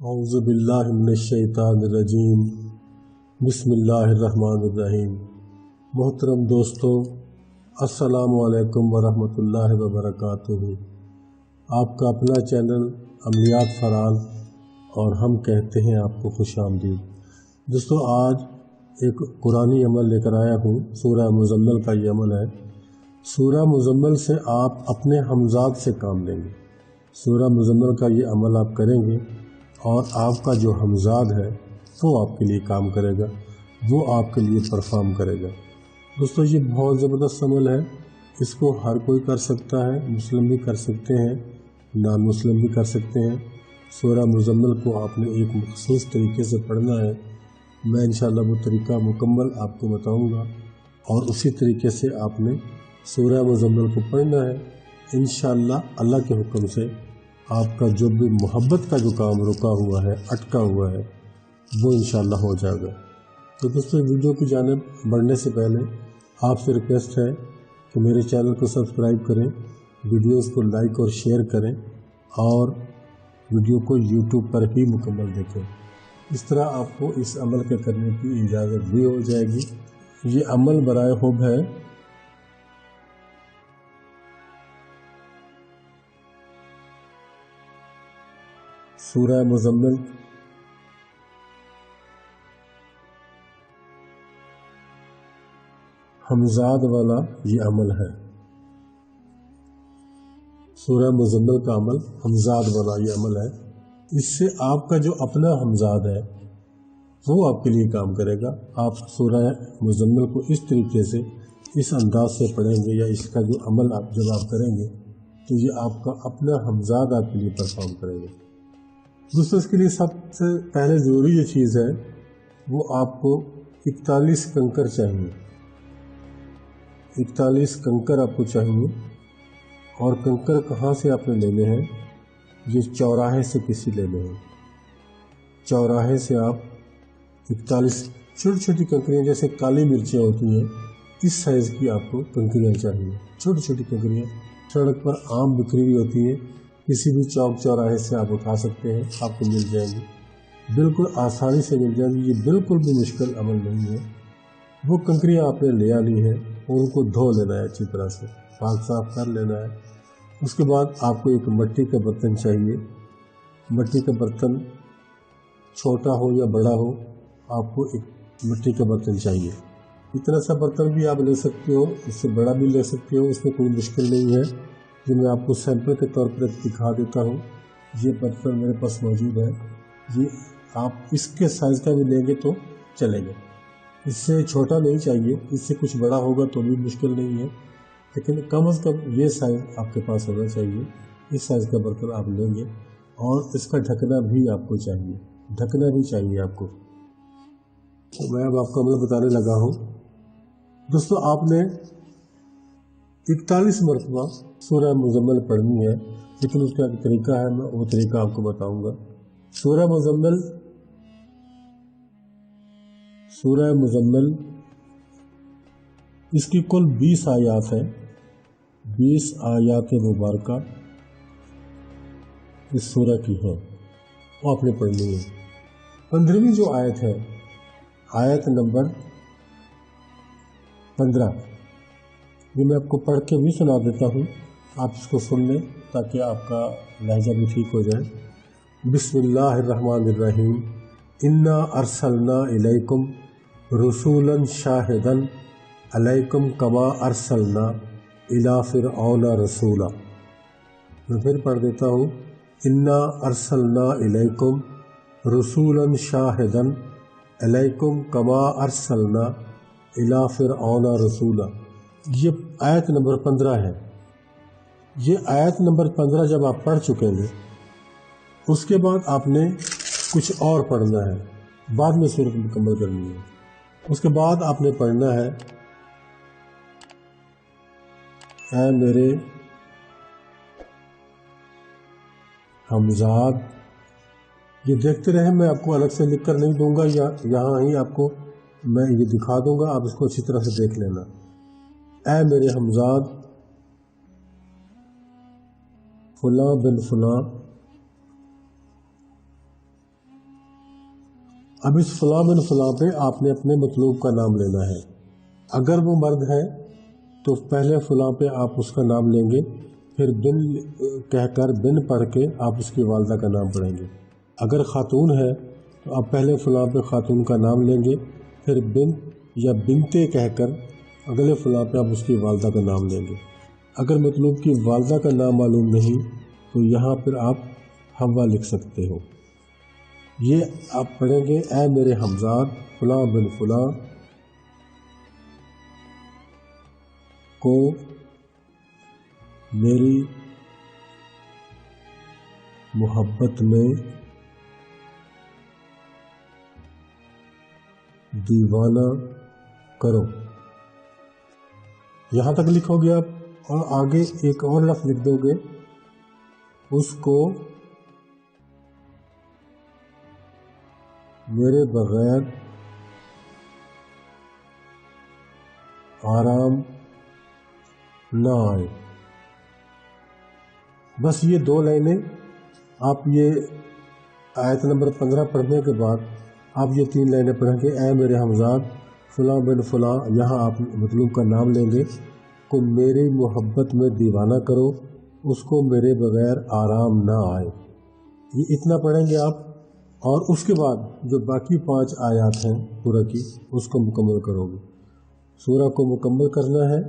اعوذ باللہ من الشیطان الرجیم بسم اللہ الرحمن الرحیم۔ محترم دوستو، السلام علیکم ورحمۃ اللہ وبرکاتہ۔ آپ کا اپنا چینل عملیات فرال اور ہم کہتے ہیں آپ کو خوش آمدید۔ دوستو، آج ایک قرآنی عمل لے کر آیا ہوں۔ سورہ مزمل کا یہ عمل ہے۔ سورہ مزمل سے آپ اپنے ہمزاد سے کام لیں گے۔ سورہ مزمل کا یہ عمل آپ کریں گے اور آپ کا جو ہمزاد ہے وہ آپ کے لیے کام کرے گا، وہ آپ کے لیے پرفارم کرے گا۔ دوستو، یہ بہت زبردست عمل ہے۔ اس کو ہر کوئی کر سکتا ہے، مسلم بھی کر سکتے ہیں، نان مسلم بھی کر سکتے ہیں۔ سورہ مزمل کو آپ نے ایک مخصوص طریقے سے پڑھنا ہے۔ میں انشاءاللہ وہ طریقہ مکمل آپ کو بتاؤں گا اور اسی طریقے سے آپ نے سورہ مزمل کو پڑھنا ہے۔ انشاءاللہ اللہ کے حکم سے آپ کا جو بھی محبت کا جو کام رکا ہوا ہے، اٹکا ہوا ہے، وہ انشاءاللہ ہو جائے گا۔ تو دوستو، ویڈیو کی جانب بڑھنے سے پہلے آپ سے ریکویسٹ ہے کہ میرے چینل کو سبسکرائب کریں، ویڈیوز کو لائک اور شیئر کریں اور ویڈیو کو یوٹیوب پر بھی مکمل دیکھیں۔ اس طرح آپ کو اس عمل کے کرنے کی اجازت بھی ہو جائے گی۔ یہ عمل برائے حب ہے۔ سورہ مزمل ہمزاد والا یہ عمل ہے۔ سورہ مزمل کا عمل ہمزاد والا یہ عمل ہے۔ اس سے آپ کا جو اپنا ہمزاد ہے وہ آپ کے لیے کام کرے گا۔ آپ سورہ مزمل کو اس طریقے سے، اس انداز سے پڑھیں گے یا اس کا جو عمل جب آپ کریں گے تو یہ آپ کا اپنا ہمزاد آپ کے لیے پرفارم کرے گا۔ دوستوں، اس کے لیے سب سے پہلے ضروری یہ چیز ہے، وہ آپ کو 41 کنکر چاہیے۔ 41 کنکر آپ کو چاہیے۔ اور کنکر کہاں سے آپ نے لینے ہیں؟ یہ چوراہے سے کسی لینے ہیں۔ چوراہے سے آپ 41 چھوٹی چھوٹی کنکریاں، جیسے کالی مرچیں ہوتی ہیں، اس سائز کی آپ کو کنکریاں چاہیے۔ چھوٹی چھوٹی کنکریاں سڑک پر عام بکھری ہوئی ہوتی ہیں، کسی بھی چوک چوراہے سے آپ اٹھا سکتے ہیں، آپ کو مل جائیں گی، بالکل آسانی سے مل جائیں گی۔ یہ بالکل بھی مشکل عمل نہیں ہے۔ وہ کنکریاں آپ نے لے آنی ہے اور ان کو دھو لینا ہے، اچھی طرح سے پاک صاف کر لینا ہے۔ اس کے بعد آپ کو ایک مٹی کا برتن چاہیے۔ مٹی کا برتن چھوٹا ہو یا بڑا ہو، آپ کو ایک مٹی کا برتن چاہیے۔ اتنا سا برتن بھی آپ لے سکتے ہو، اس سے بڑا بھی لے سکتے ہو، اس میں کوئی مشکل نہیں ہے۔ جو میں آپ کو سیمپل کے طور پر دکھا دیتا ہوں، یہ برتن میرے پاس موجود ہے۔ یہ آپ اس کے سائز کا بھی لیں گے تو چلے گا۔ اس سے چھوٹا نہیں چاہیے، اس سے کچھ بڑا ہوگا تو بھی مشکل نہیں ہے، لیکن کم از کم یہ سائز آپ کے پاس ہونا چاہیے۔ اس سائز کا برتن آپ لیں گے اور اس کا ڈھکنا بھی آپ کو چاہیے، ڈھکنا بھی چاہیے آپ کو۔ میں اب آپ کو عمل بتانے لگا ہوں۔ دوستو، آپ نے 41 مرتبہ سورہ مزمل پڑھنی ہے، لیکن اس کا ایک طریقہ ہے، میں وہ طریقہ آپ کو بتاؤں گا۔ سورہ مزمل اس کی کل 20 آیات ہیں۔ 20 آیات مبارکہ اس سورہ کی ہیں، وہ آپ نے پڑھنی ہے۔ 15ویں جو آیت ہے، آیت نمبر 15، یہ میں آپ کو پڑھ کے بھی سنا دیتا ہوں، آپ اس کو سن لیں تاکہ آپ کا لہجہ بھی ٹھیک ہو جائے۔ بسم اللہ الرحمن الرحیم۔ انا ارسلنا الیکم رسولا شاہدا علیکم کما ارسلنا الی فرعون رسولا۔ میں پھر پڑھ دیتا ہوں۔ انا ارسلنا الیکم رسولا شاہدا علیکم کما ارسلنا الی فرعون رسولا۔ یہ آیت نمبر 15 ہے۔ یہ آیت نمبر 15 جب آپ پڑھ چکیں گے، اس کے بعد آپ نے کچھ اور پڑھنا ہے، بعد میں سورت مکمل کرنی ہے۔ اس کے بعد آپ نے پڑھنا ہے، اے میرے ہمزاد۔ یہ دیکھتے رہیں، میں آپ کو الگ سے لکھ کر نہیں دوں گا، یا یہاں ہی آپ کو میں یہ دکھا دوں گا، آپ اس کو اچھی طرح سے دیکھ لینا۔ اے میرے ہمزاد، فلاں بن فلاں اب اس فلاں بن فلاں پہ آپ نے اپنے مطلوب کا نام لینا ہے۔ اگر وہ مرد ہے تو پہلے فلاں پہ آپ اس کا نام لیں گے، پھر بن کہہ کر بن پڑھ کے آپ اس کی والدہ کا نام پڑھیں گے۔ اگر خاتون ہے تو آپ پہلے فلاں پہ خاتون کا نام لیں گے، پھر بن یا بنتے کہہ کر اگلے فلاں پہ آپ اس کی والدہ کا نام لیں گے۔ اگر مطلوب کی والدہ کا نام معلوم نہیں تو یہاں پھر آپ حوا لکھ سکتے ہو۔ یہ آپ پڑھیں گے، اے میرے ہمزاد فلاں بن فلاں کو میری محبت میں دیوانہ کرو۔ یہاں تک لکھو گے آپ، اور آگے ایک اور لفظ لکھ دو گے، اس کو میرے بغیر آرام نہ آئے۔ بس یہ دو لائنیں آپ یہ آیت نمبر 15 پڑھنے کے بعد آپ یہ 3 لائنیں پڑھیں گے، اے میرے ہمزاد فلاں بن فلاں، یہاں آپ مطلوب کا نام لیں گے، کو میری محبت میں دیوانہ کرو، اس کو میرے بغیر آرام نہ آئے۔ یہ اتنا پڑھیں گے آپ، اور اس کے بعد جو باقی 5 آیات ہیں سورہ کی اس کو مکمل کرو گے۔ سورہ کو مکمل کرنا ہے۔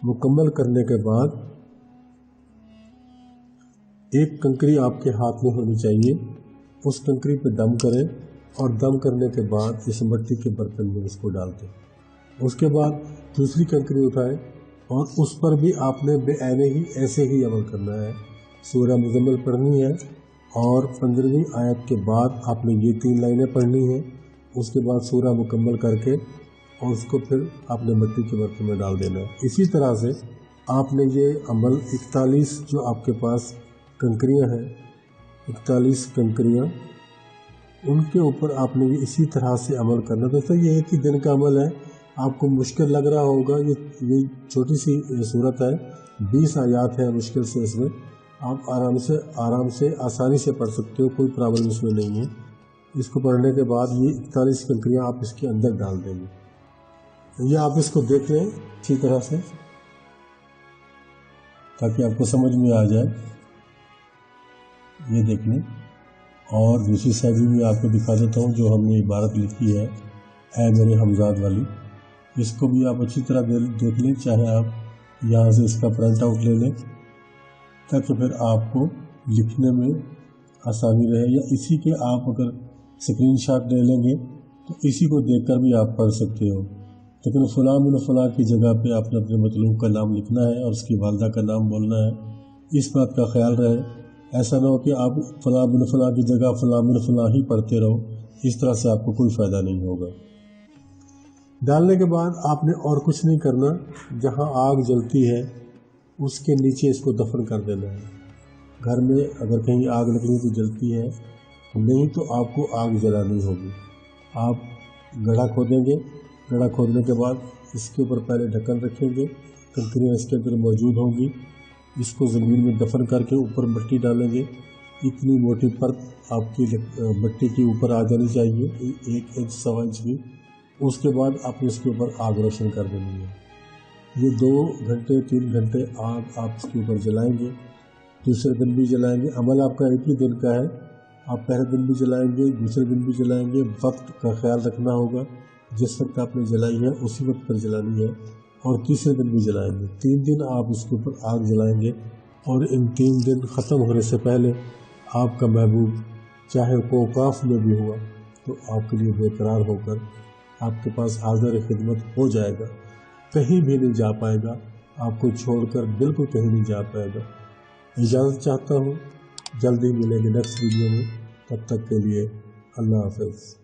مکمل کرنے کے بعد ایک کنکری آپ کے ہاتھ میں ہونی چاہیے، اس کنکری پہ دم کریں، اور دم کرنے کے بعد اس مٹی کے برتن میں اس کو ڈال دیں۔ اس کے بعد دوسری کنکری اٹھائیں اور اس پر بھی آپ نے بے عینے ہی ایسے ہی عمل کرنا ہے۔ سورہ مزمل پڑھنی ہے، اور 15ویں آیت کے بعد آپ نے یہ 3 لائنیں پڑھنی ہیں۔ اس کے بعد سورہ مکمل کر کے اور اس کو پھر آپ نے مٹی کے برتن میں ڈال دینا ہے۔ اسی طرح سے آپ نے یہ عمل 41 جو آپ کے پاس کنکریاں ہیں، 41 کنکریاں، ان کے اوپر آپ نے یہ اسی طرح سے عمل کرنا۔ دوستو یہ ایک ہی دن کا عمل ہے، آپ کو مشکل لگ رہا ہوگا، یہ چھوٹی سی صورت ہے، 20 آیات ہے، مشکل سے اس میں آپ آرام سے آسانی سے پڑھ سکتے ہو، کوئی پرابلم اس میں نہیں ہے۔ اس کو پڑھنے کے بعد یہ 41 کنکریاں آپ اس کے اندر ڈال دیں گے۔ یہ آپ اس کو دیکھ لیں اچھی طرح سے تاکہ آپ کو سمجھ میں آ جائے۔ یہ دیکھ لیں، اور دوسری سائڈ بھی آپ کو دکھا دیتا ہوں جو ہم نے عبارت لکھی ہے، اے میرے ہمزاد والی، اس کو بھی آپ اچھی طرح دیکھ لیں، چاہے آپ یہاں سے اس کا پرنٹ آؤٹ لے لیں تاکہ پھر آپ کو لکھنے میں آسانی رہے، یا اسی کے آپ اگر اسکرین شاٹ لے لیں گے تو اسی کو دیکھ کر بھی آپ پڑھ سکتے ہو۔ لیکن فلاں بن فلاں کی جگہ پہ آپ نے اپنے مطلوب کا نام لکھنا ہے اور اس کی والدہ کا نام بولنا ہے۔ اس بات کا خیال رہے، ایسا نہ ہو کہ آپ فلاں بن فلاں کی جگہ فلاں بن فلاں ہی پڑھتے رہو، اس طرح سے آپ کو کوئی فائدہ نہیں ہوگا۔ ڈالنے کے بعد آپ نے اور کچھ نہیں کرنا، جہاں آگ جلتی ہے اس کے نیچے اس کو دفن کر دینا ہے۔ گھر میں اگر کہیں آگ لگنی تو جلتی ہے، نہیں تو آپ کو آگ جلانی ہوگی۔ آپ گڑھا کھودیں گے، گڑھا کھودنے کے بعد اس کے اوپر پہلے ڈھکن رکھیں گے، کنکریاں اس کے اندر موجود ہوں گی، اس کو زمین میں دفن کر کے اوپر مٹی ڈالیں گے۔ اتنی موٹی پرت آپ کی مٹی کے اوپر آ جانی چاہیے، 1 انچ 1.25 انچ کی۔ اس کے بعد آپ نے اس کے اوپر آگ روشن کر دینی ہے۔ یہ 2 گھنٹے 3 گھنٹے آگ آپ اس کے اوپر جلائیں گے، دوسرے دن بھی جلائیں گے۔ عمل آپ کا ایک ہی دن کا ہے، آپ پہلے دن بھی جلائیں گے، دوسرے دن بھی جلائیں گے۔ وقت کا خیال رکھنا ہوگا، جس وقت آپ نے جلائی ہے اسی وقت پر جلانی ہے، اور تیسرے دن بھی جلائیں گے۔ 3 دن آپ اس کے اوپر آگ جلائیں گے، اور ان 3 دن ختم ہونے سے پہلے آپ کا محبوب چاہے اوقاف میں بھی ہوا تو آپ کے لیے بے قرار ہو کر آپ کے پاس حاضر خدمت ہو جائے گا، کہیں بھی نہیں جا پائے گا، آپ کو چھوڑ کر بالکل کہیں نہیں جا پائے گا۔ اجازت چاہتا ہوں، جلدی ملیں گے نیکسٹ ویڈیو میں، تب تک کے لیے اللہ حافظ۔